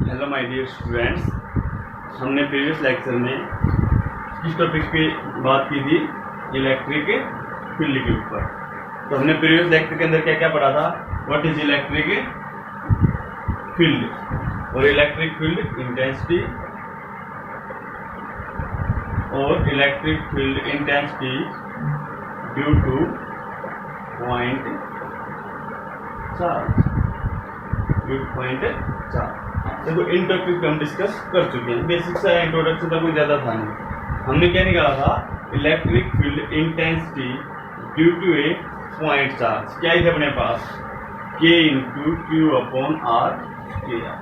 Hello my dear students. हमने previous lecture में किस टॉपिक पे बात की थी? इलेक्ट्रिक फील्ड के ऊपर। तो हमने प्रीवियस लेक्चर के अंदर क्या क्या पढ़ा था? व्हाट इज इलेक्ट्रिक फील्ड और इलेक्ट्रिक फील्ड इंटेंसिटी और electric field intensity due two point charge. देखो इन टॉपिक पे हम डिस्कस कर चुके हैं। बेसिक सा इंट्रोडक्शन था, कोई ज्यादा था नहीं। हमने क्या निकाला था? Electric field intensity due to a point charge. क्या है अपने पास? K into q upon r square.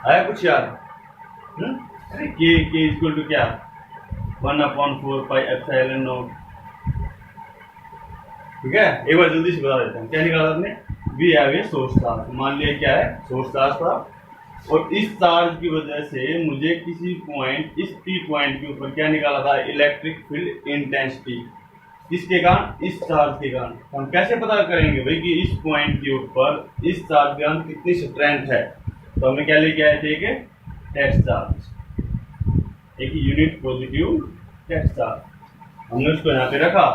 आया कुछ यार? अरे के इक्वल टू क्या? 1/4 पाई एप्सिलॉन नॉट। ठीक है, एक बार जल्दी से बता देता हूँ। क्या निकाला आपने? We have a source charge. मान लिया क्या है? सोर्स चार्ज था, और इस चार्ज की वजह से मुझे किसी पॉइंट, इस पी पॉइंट के ऊपर क्या निकाला था? Electric field intensity. किसके कारण? इस चार्ज के कारण। हम कैसे पता करेंगे भाई कि इस पॉइंट के ऊपर इस चार्ज के कारण कितनी स्ट्रेंथ है? तो हमें क्या लेके आए थे? एक टेस्ट चार्ज, एक यूनिट पॉजिटिव टेस्ट चार्ज। हमने उसको यहाँ पे रखा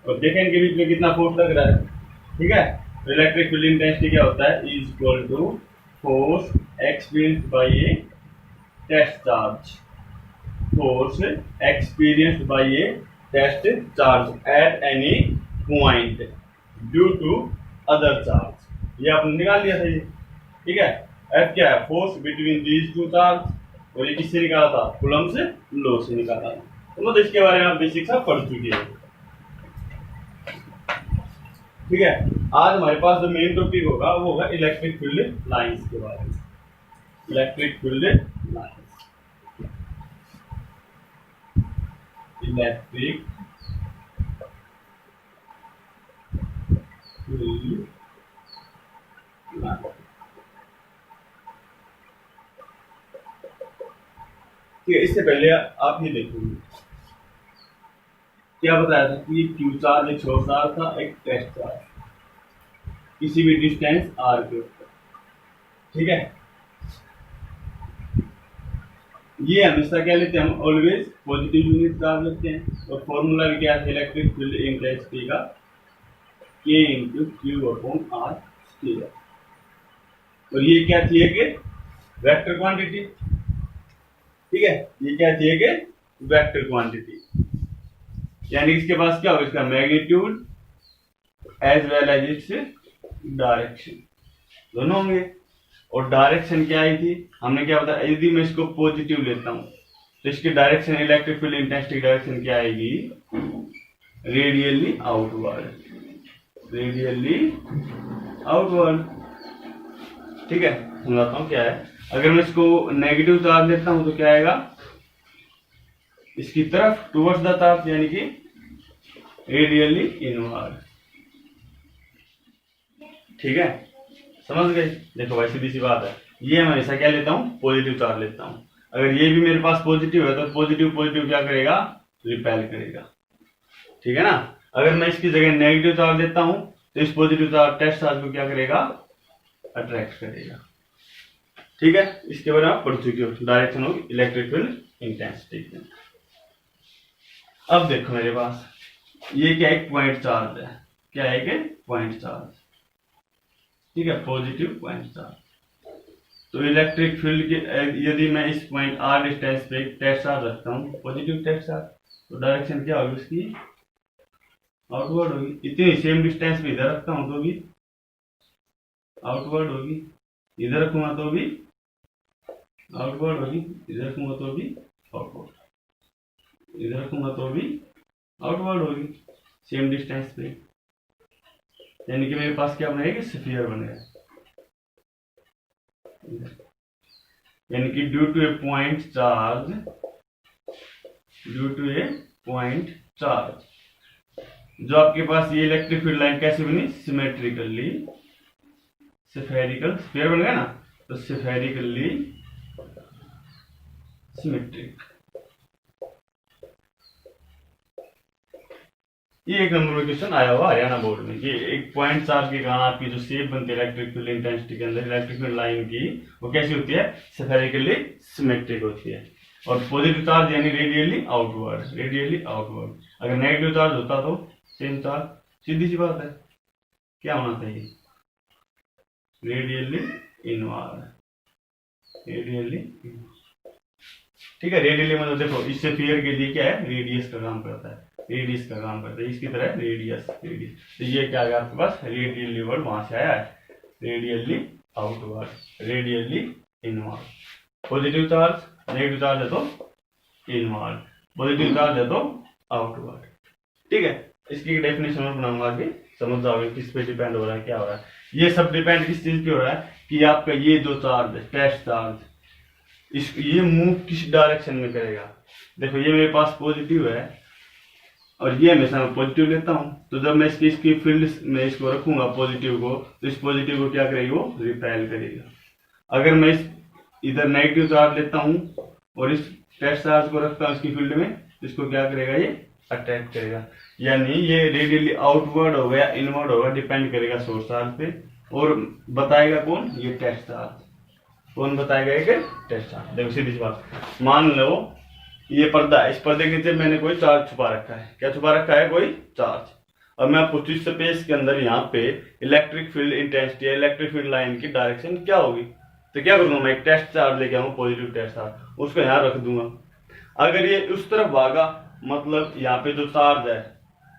और देखें इनके बीच में कितना फोर्स लग रहा है। ठीक है, तो इलेक्ट्रिक फील्ड इंटेंसिटी क्या होता है? Is equal to force experienced by a test charge. Force experienced by a test charge at any point due to other charge. ये आपने निकाल लिया था ये। ठीक है, एफ क्या है? Force between these two charge. और ये किससे निकाला था? कूलम से, लॉ से निकाला था। तो मतलब इसके बारे में आप बेसिक सा पढ़ चुके हैं। ठीक है, आज हमारे पास जो मेन टॉपिक होगा वो होगा इलेक्ट्रिक फील्ड लाइंस के बारे में। Electric field lines, electric field lines. ठीक है, इससे पहले आप ये देखोगे क्या बताया था कि क्यू चार्ज एक सोर्स चार्ज था, एक टेस्ट चार्ज, किसी भी डिस्टेंस आर के ऊपर। ठीक है, ये हमेशा क्या लेते हैं? हम ऑलवेज पॉजिटिव यूनिट चार्ज लेते हैं। और फॉर्मूला भी क्या है इलेक्ट्रिक फील्ड इंटेंसिटी का? K into q upon r square. और ये क्या थी? एक वेक्टर क्वांटिटी। ठीक है, ये क्या थी? एक वेक्टर क्वांटिटी। यानी इसके पास क्या होगा? इसका magnitude as well as its direction दोनों होंगे। और डायरेक्शन क्या आई थी? हमने क्या बताया? यदि मैं इसको पॉजिटिव लेता हूं तो इसकी direction, electric field intensity direction क्या आएगी? Radially outward. Radially outward. ठीक है, समझाता हूं क्या है। अगर मैं इसको नेगेटिव चार्ज लेता हूं तो क्या आएगा? इसकी तरफ, टुवर्ड्स द चार्ज, यानी कि रेडियली इनवर्ड। ठीक है, समझ गए? देखो भाई सीधी सी बात है। ये मैं हमेशा क्या लेता हूँ? पॉजिटिव चार्ज लेता हूँ। अगर ये भी मेरे पास पॉजिटिव है तो पॉजिटिव पॉजिटिव क्या करेगा? रिपेल करेगा। ठीक है ना? अगर मैं इसकी जगह नेगेटिव चार्ज लेता हूँ तो इस पॉजिटिव चार्ज टेस्ट चार्ज को क्या करेगा? अट्रैक्ट करेगा। ठीक है, इसके बारे में आप पढ़ चुके हो, direction of electric field intensity. अब देखो मेरे पास ये क्या? एक पॉइंट चार्ज है। क्या है? एक पॉइंट चार्ज। ठीक है, पॉजिटिव पॉइंट चार्ज। तो इलेक्ट्रिक फील्ड के यदि मैं इस पॉइंट आर डिस्टेंस पे टेस्ट चार्ज रखता हूँ, पॉजिटिव टेस्ट चार्ज, तो डायरेक्शन क्या होगी उसकी? आउटवर्ड होगी। इतनी सेम डिस्टेंस पे इधर रखता हूँ तो भी आउटवर्ड होगी, इधर रखूंगा तो भी आउटवर्ड होगी, इधर रखूंगा तो भी आउटवर्ड, इधर रखूंगा तो भी आउटवर्ड होगी, सेम डिस्टेंस पे। यानी कि मेरे पास क्या बनेगा? स्फीयर बनेगा। यानी कि due to a point charge, due to a point charge, जो आपके पास ये इलेक्ट्रिक फील्ड लाइन कैसे बनी? सिमेट्रिकली, स्फेरिकल, स्फीयर बन गया ना, तो स्फेरिकली सिमेट्रिक। ये 1 नंबर में क्वेश्चन आया हुआ हरियाणा बोर्ड में कि एक पॉइंट चार्ज के कारण आपकी जो शेप बनती है इलेक्ट्रिक फील्ड इंटेंसिटी के अंदर इलेक्ट्रिक फील्ड लाइन की, वो कैसी होती है, स्फेरिकली सिमेट्रिक होती है। और पॉजिटिव चार्ज यानी रेडियली आउटवर्ड, रेडियली आउटवर्ड। अगर नेगेटिव चार्ज होता तो सेम चार्ज, सीधी सी बात है, क्या होना चाहिए, रेडियली इनवर्ड, रेडियली। ठीक है, रेडियली मतलब देखो इससे फियर के लिए क्या है, रेडियस का काम करता है, रेडियस का काम करता है, इसकी तरह रेडियस, रेडियस। तो ये क्या आ गया आपके पास, रेडियली वर्ड वहां से आया है, radially outward, radially inward. Positive charge, negative charge है तो इनवर्ड, पॉजिटिव चार्ज है तो आउटवर्ड। ठीक है, इसकी डेफिनेशन में बनाऊंगा आगे, समझ जाओगे किस पे डिपेंड हो रहा है, क्या हो रहा है। ये सब डिपेंड किस चीज पे हो रहा है कि आपका ये जो चार्ज है, टेस्ट चार्ज, इस ये मूव किस डायरेक्शन में करेगा। देखो ये मेरे पास पॉजिटिव है और ये हमेशा मैं पॉजिटिव लेता हूं, तो जब मैं इसकी फील्ड में इसको रखूंगा पॉजिटिव को, तो इस पॉजिटिव को क्या करेगी, वो रिपेल करेगा। अगर मैं इस इधर नेगेटिव चार्ज लेता हूं और इस टेस्ट चार्ज को रखता हूं इसकी फील्ड में, तो इसको क्या करेगा, ये अट्रैक्ट करेगा। यानी ये रेडियली आउटवर्ड होगा या इनवर्ड होगा, डिपेंड करेगा सोर्स चार्ज पे। और बताएगा कौन, ये टेस्ट चार्ज। कौन बताएगा, एक टेस्ट चार्ज। देखो सीधी सी बात, मान लो ये पर्दा है, इस पर्दे के नीचे मैंने कोई चार्ज छुपा रखा है। क्या छुपा रखा है, कोई चार्ज। और मैं पूछूं स्पेस के अंदर यहाँ पे electric field intensity, electric field line की डायरेक्शन क्या होगी, तो क्या करूंगा, मैं एक टेस्ट चार्ज लेके आऊंगा, पॉजिटिव टेस्ट चार्ज, उसको यहाँ रख दूंगा। अगर ये उस तरफ भागा, मतलब यहाँ पे जो चार्ज है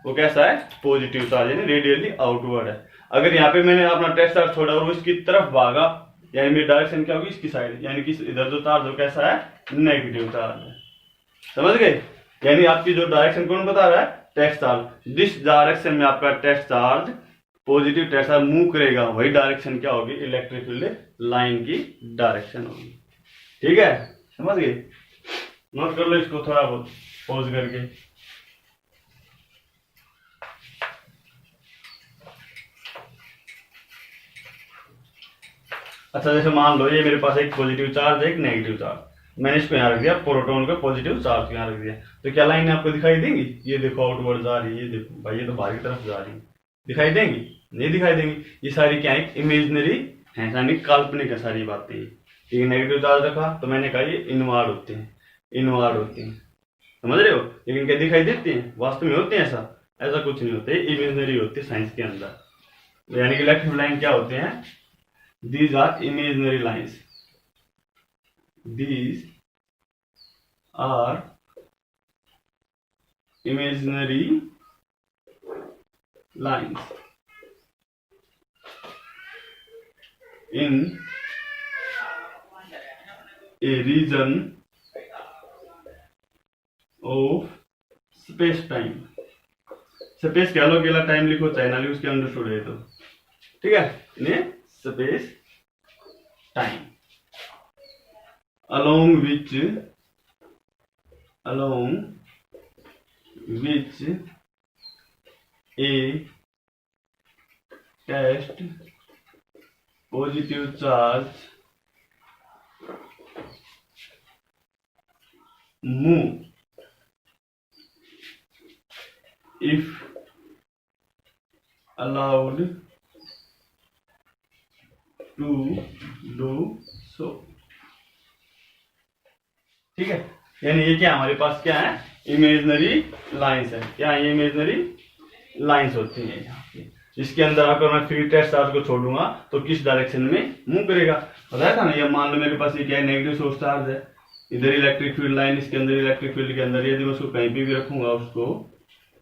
वो कैसा है, पॉजिटिव चार्ज, यानी रेडियली आउटवर्ड है। अगर यहाँ पे मैंने अपना टेस्ट चार्ज छोड़ा और वो इसकी तरफ भागा, यानी मेरी डायरेक्शन क्या होगी, इसकी साइड, यानी कि इधर जो चार्ज हो कैसा है, नेगेटिव चार्ज है। समझ गए, यानी आपकी जो डायरेक्शन कौन बता रहा है, टेस्ट चार्ज। जिस डायरेक्शन में आपका test charge, positive test charge move करेगा, वही डायरेक्शन क्या होगी, इलेक्ट्रिक फील्ड लाइन की डायरेक्शन होगी। ठीक है, समझ गए, नोट कर लो इसको थोड़ा बहुत पॉज करके। अच्छा जैसे मान लो ये मेरे पास एक पॉजिटिव चार्ज है, एक नेगेटिव चार्ज, मैंने इसको यहाँ रख दिया, प्रोटॉन को पॉजिटिव चार्ज को यहाँ रख दिया, तो क्या लाइन आपको दिखाई देंगी, ये देखो आउटवर्ड जा रही है, ये देखो भाई ये तो बाहर की तरफ जा रही है, दिखाई देंगी, नहीं दिखाई देंगी। ये सारी क्या है, इमेजनरी है, यानी काल्पनिक है सारी बातें। ये नेगेटिव चार्ज रखा तो मैंने कहा ये इनवर्ड होते हैं, इनवर्ड होते हैं, समझ रहे हो। लेकिन क्या दिखाई देते हैं, वास्तव में होते हैं ऐसा, ऐसा कुछ नहीं होते, इमेजनरी होते हैं साइंस के अंदर। यानी कि इलेक्ट्रिक लाइन क्या होते हैं, these are imaginary lines, these are imaginary lines in a region of space time। Space कह लो, अकेला टाइम लिखो चाहे ना लिखो, उसके अंदर छोड़ दो, ठीक है। इन्हें space time along which a test positive charge move if allowed to do so। ठीक है, यानी ये क्या हमारे पास क्या है, इमेजनरी लाइंस है। क्या ये इमेजनरी लाइंस होती हैं यहाँ पे, जिसके अंदर अगर मैं फ्री टेस्ट चार्ज को छोड़ूंगा तो किस डायरेक्शन में मूव करेगा, बताया था ना। ये मान लो मेरे पास ये क्या है, नेगेटिव सोर्स चार्ज है, इधर इलेक्ट्रिक फील्ड लाइन, इसके अंदर इलेक्ट्रिक फील्ड के अंदर, यदि मैं उसको कहीं पे भी रखूंगा उसको,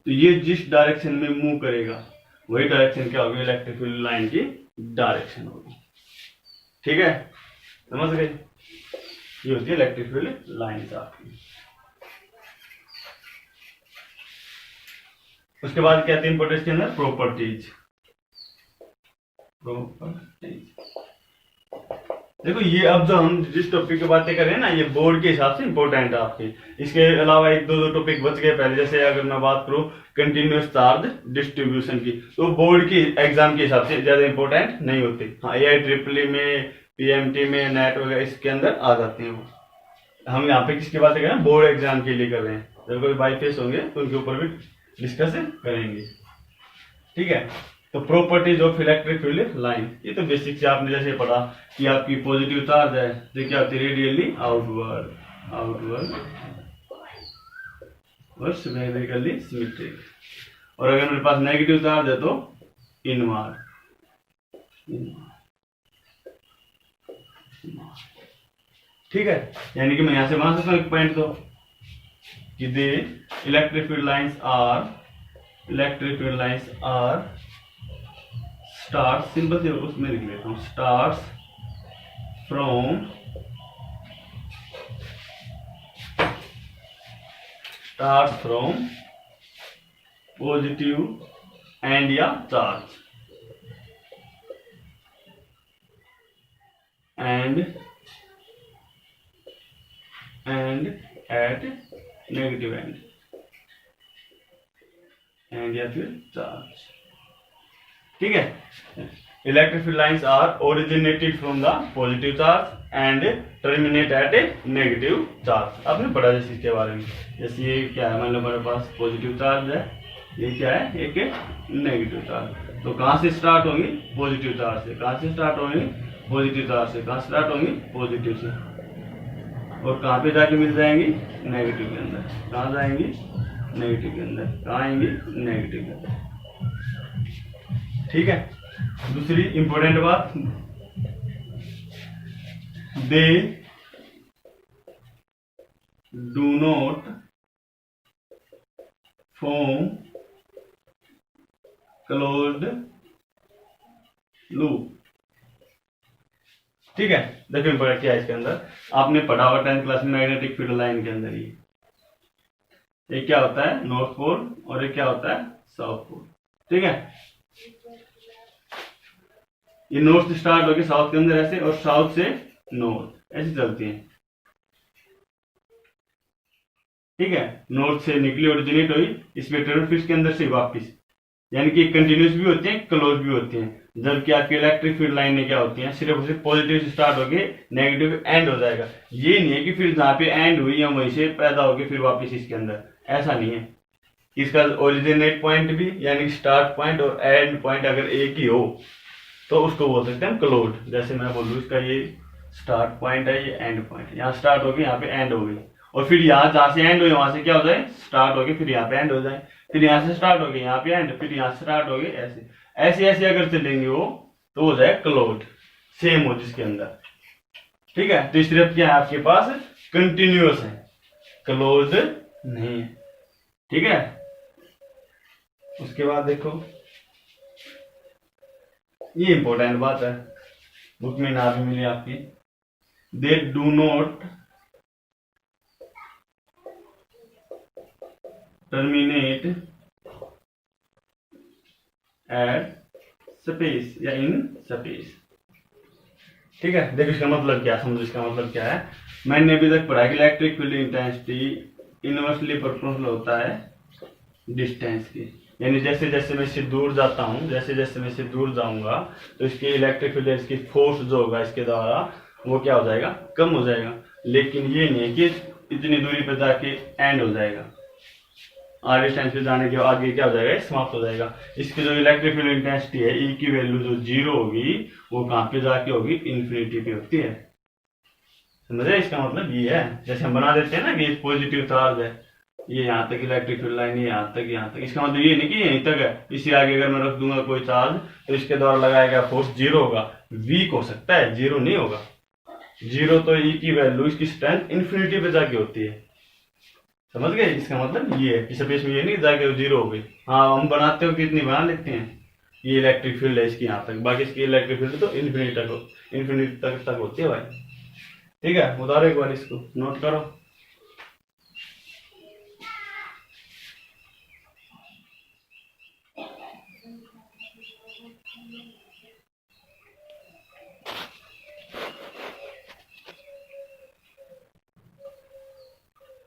तो ये जिस डायरेक्शन में मूव करेगा वही डायरेक्शन क्या होगी, इलेक्ट्रिक फील्ड लाइन की डायरेक्शन होगी। ठीक है, समझ गए, ये होती है इलेक्ट्रिक फील्ड लाइंस आपकी। उसके बाद क्या आती है इंपॉर्टेंस के अंदर, प्रॉपर्टीज। देखो ये अब जो हम जिस टॉपिक की बातें कर रहे हैं ना, ये बोर्ड के हिसाब से इंपॉर्टेंट है आपके। इसके अलावा एक दो टॉपिक बच गए पहले, जैसे अगर मैं बात करूं कंटिन्यूअस चार्ज डिस्ट्रीब्यूशन की, तो बोर्ड की एग्जाम के हिसाब से ज्यादा इंपॉर्टेंट नहीं होते। हाँ, AIEEE में, PMT में, नेट वगैरह इसके अंदर आ जाते हैं वो। हम यहाँ पे किसकी बातें कर रहे हैं, बोर्ड एग्जाम के लिए कर रहे हैं। जब कोई बाईफेस होंगे तो उनके ऊपर भी डिस्कस करेंगे। ठीक है, तो properties of electric field line, ये तो बेसिक से आपने जैसे पढ़ा कि आपकी पॉजिटिव चार्ज है तो क्या होती है, रेडियली आउटवर्ड और सिमेट्रिकली सिमेट्रिक, और अगर मेरे पास नेगेटिव चार्ज है तो इनवर्ड। ठीक है, यानी कि मैं यहां से बना सकता हूं एक पॉइंट तो कि the electric field lines are start, simple से उसमें लिख लेता हूं, स्टार्ट्स फ्रॉम पॉजिटिव एंड या charge end at negative end या फिर चार्ज। ठीक है, electric field lines are originated from the positive charge and terminate at a negative charge. आपने पढ़ा जैसे इसके बारे में, जैसे ये क्या है, मान लो हमारे पास पॉजिटिव चार्ज है, ये क्या है, एक नेगेटिव चार्ज, तो कहां से स्टार्ट होंगी, पॉजिटिव चार्ज से। कहां से स्टार्ट होंगी, पॉजिटिव चार्ज से। कहां स्टार्ट होंगी, पॉजिटिव से, और कहां पे जाके मिल जाएंगी, नेगेटिव के अंदर। कहां जाएंगी, नेगेटिव के अंदर। कहां आएंगी, नेगेटिव के अंदर। ठीक है, दूसरी इंपॉर्टेंट बात, they do not form closed loop. ठीक है, देखिए पढ़ा क्या है इसके अंदर, आपने पढ़ा हुआ 10th क्लास में मैग्नेटिक फील्ड लाइन के अंदर ये क्या होता है, नॉर्थ पोल, और ये क्या होता है, साउथ पोल। ठीक है, ये नॉर्थ से स्टार्ट होकर साउथ के अंदर ऐसे, और साउथ से नॉर्थ ऐसे चलती हैं। ठीक है, नॉर्थ से निकली, ओरिजिनेट हुई, इसमें टर्न फिर के अंदर से वापस, यानी कि कंटिन्यूस भी होती हैं, क्लोज भी होती हैं। जबकि आपकी इलेक्ट्रिक फील्ड लाइनें क्या होती हैं, सिर्फ उसे पॉजिटिव से स्टार्ट होके नेगेटिव एंड हो जाएगा। ये नहीं है कि फिर जहां पे एंड हुई या वहीं से पैदा होके फिर वापस इसके अंदर, ऐसा नहीं है। इसका ओरिजिनेट पॉइंट भी, यानी स्टार्ट पॉइंट और एंड पॉइंट अगर एक ही हो तो उसको बोल सकते हैं क्लोज। जैसे मैं बोलूँ, इसका ये स्टार्ट पॉइंट है, ये एंड पॉइंट, यहाँ स्टार्ट होगी, यहाँ पे एंड हो गई, और फिर यहाँ जहां से एंड हुई वहां से क्या हो जाए, स्टार्ट होगी, फिर यहाँ पे एंड हो जाए, फिर यहाँ से स्टार्ट हो गई, यहाँ पे एंड, फिर यहाँ से स्टार्ट हो गई, ऐसे ऐसे ऐसे अगर चलेंगे वो, तो हो जाए क्लोज, सेम हो जिसके अंदर। ठीक है, तो इस तरफ क्या है, आपके पास कंटिन्यूअस है, क्लोज नहीं है। ठीक है, उसके बाद देखो, ये इंपॉर्टेंट बात है, बुक में ना भी मिली आपकी, they do not terminate at space या इन स्पेस। ठीक है, देखो इसका मतलब क्या, समझो इसका मतलब क्या है। मैंने अभी तक पढ़ा कि electric field intensity inversely proportional होता है डिस्टेंस की, यानी जैसे जैसे मैं इससे दूर जाता हूँ, जैसे जैसे मैं इससे दूर जाऊंगा, तो इसके इलेक्ट्रिक फील्ड, इसकी फोर्स जो होगा इसके द्वारा, वो क्या हो जाएगा, कम हो जाएगा। लेकिन ये नहीं है कि इतनी दूरी पर जाके एंड हो जाएगा, आर डिस्टेंस पे जाने के आगे क्या हो जाएगा, समाप्त हो जाएगा। इसकी जो इलेक्ट्रिक फील्ड इंटेंसिटी है, ई की वैल्यू जो 0 होगी, वो कहां पे जाके होगी, इन्फिनिटी पे होती है। समझे, इसका मतलब ये है, जैसे हम बना देते हैं ना कि पॉजिटिव चार्ज है, ये यहाँ तक इलेक्ट्रिक फील्ड लाइन, यहाँ तक यहाँ तक, इसका मतलब ये नहीं कि यहीं तक है, इससे आगे अगर मैं रख दूंगा कोई चार्ज, तो इसके द्वारा लगाया गया फोर्स 0 होगा, वीक हो सकता है, 0 नहीं होगा। 0 तो ई की वैल्यू, इसकी स्ट्रेंथ इन्फिनिटी पे जाके होती है। समझ गए, इसका मतलब ये है कि स्पेस में ये नहीं जाके 0 हो गई। हाँ, हम बनाते हो कितनी बना लेते हैं, ये इलेक्ट्रिक फील्ड है इसकी यहाँ तक, बाकी इसकी इलेक्ट्रिक फील्ड तो इन्फिनिटी तक होती है भाई। ठीक है, उतारो एक बार, इसको नोट करो।